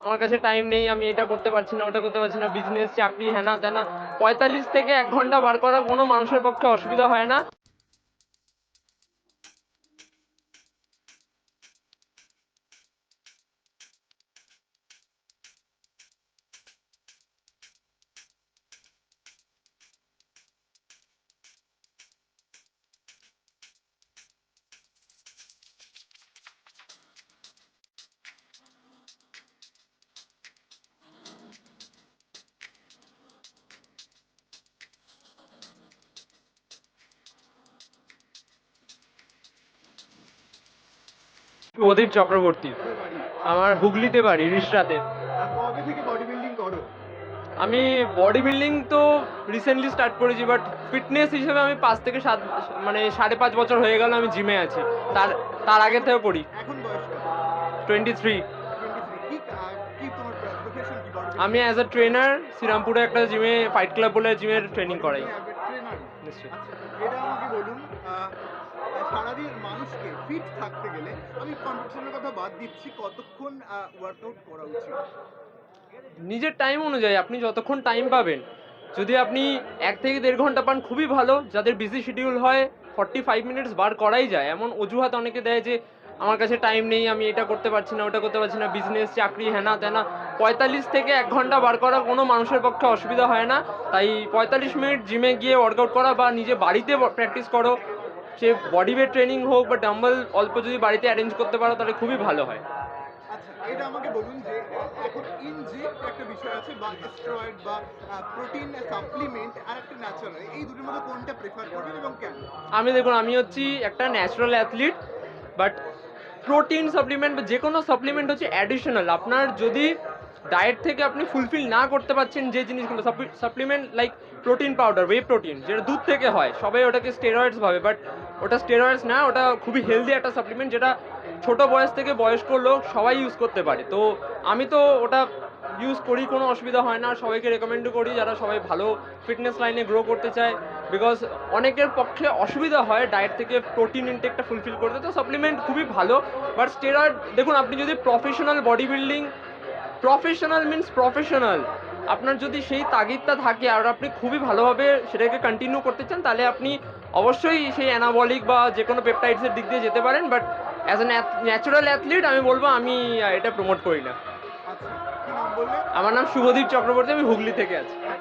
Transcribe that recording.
আমার কাছে টাইম নেই, আমি এটা করতে পারছি না, ওটা করতে পারছি না, বিজনেস, চাকরি, হ্যানা ত্যানা। 45 থেকে 1 ঘন্টা বার করা কোনো মানুষের পক্ষে অসুবিধা হয় না। প্রদীপ চক্রবর্তী। আমার হুগলিতে বাড়ি, রিষড়াতে। কবে থেকে বডি বিল্ডিং করো? আমি বডি বিল্ডিং তো রিসেন্টলি স্টার্ট করেছি, বাট ফিটনেস হিসেবে আমি 5 থেকে 7, মানে 5.5 বছর হয়ে গেল আমি জিমে আছি। তার তার আগে থেকেও করি। এখন বয়স কত? 23। 23। কি তোমার প্রফেশন কি বডি আমি অ্যাজ এ ট্রেনার শ্রীরামপুরে একটা জিমে, ফাইট ক্লাব বলে জিমের ট্রেনিং করাই। ট্রেনার? নিশ্চয়ই। আচ্ছা, এটা আমাকে বলুন, সারাদিন মানুষকে ফিট থাকতে গেলে, আমি কম্পিটিশনের কথা বাদ দিচ্ছি, কতক্ষণ ওয়ার্কআউট করা উচিত? নিজের টাইম অনুযায়ী আপনি যতক্ষণ টাইম পাবেন। যদি আপনি 1 থেকে 1.5 ঘন্টা পান খুবই ভালো। যাদের বিজি শিডিউল হয় 45 মিনিটস বার করাই যায়। এমন অজুহাত অনেকে দেয় যে আমার কাছে টাইম নেই, আমি এটা করতে পারছি না, ওটা করতে পারছি না, বিজনেস, চাকরি, হ্যানা ত্যানা। 45 থেকে 1 ঘন্টা বার করা কোনো মানুষের পক্ষে অসুবিধা হয় না। তাই 45 মিনিট জিমে গিয়ে ওয়ার্কআউট করা বা নিজে বাড়িতে প্র্যাকটিস করো, সে বডি ওয়েট ট্রেনিং হোক বা ডাম্বল অল্প যদি বাড়িতে অ্যারেঞ্জ করতে পারো তাহলে খুবই ভালো হয়। আচ্ছা, এটা আমাকে বলুন যে এখন ইনজেক্ট একটা বিষয় আছে, বা স্টেরয়েড বা প্রোটিন সাপ্লিমেন্ট, আর একটা ন্যাচারাল, এই দুটোর মধ্যে কোনটা প্রেফার করবেন এবং কেন? দেখুন, আমি হচ্ছি একটা natural athlete, but protein supplement বা যে কোনো সাপ্লিমেন্ট হচ্ছে অ্যাডিশনাল। আপনার যদি ডায়েট থেকে আপনি ফুলফিল না করতে পারছেন যে জিনিসগুলো, supplement like protein powder, whey protein, যেটা দুধ থেকে হয়, সবাই ওটাকে স্টেরয়েডস ভাবে, বাট ওটা স্টেরয়েডস না, ওটা খুবই হেলদি একটা সাপ্লিমেন্ট, যেটা ছোট বয়স থেকে বয়স্ক লোক সবাই ইউজ করতে পারে। তো আমি তো ওটা ইউজ করি, কোনো অসুবিধা হয় না। সবাইকে রেকমেন্ডও করি যারা সবাই ভালো ফিটনেস লাইনে গ্রো করতে চায়, বিকজ অনেকের পক্ষে অসুবিধা হয় ডায়েট থেকে প্রোটিন ইনটেকটা ফুলফিল করতে। তো সাপ্লিমেন্ট খুবই ভালো। বাট স্টেরয়েড, দেখুন, আপনি যদি professional body building, professional means professional, আপনার যদি সেই তাগিদটা থাকে আর আপনি খুবই ভালোভাবে সেটাকে কন্টিনিউ করতে চান, তাহলে আপনি অবশ্যই সেই অ্যানাবলিক বা যে কোনো পেপটাইডসের দিক দিয়ে যেতে পারেন। But as a natural athlete আমি বলবো আমি এটা প্রমোট করি না। আচ্ছা, কি নাম বললে? আমার নাম শুভদীপ চক্রবর্তী, আমি হুগলি থেকে আছি।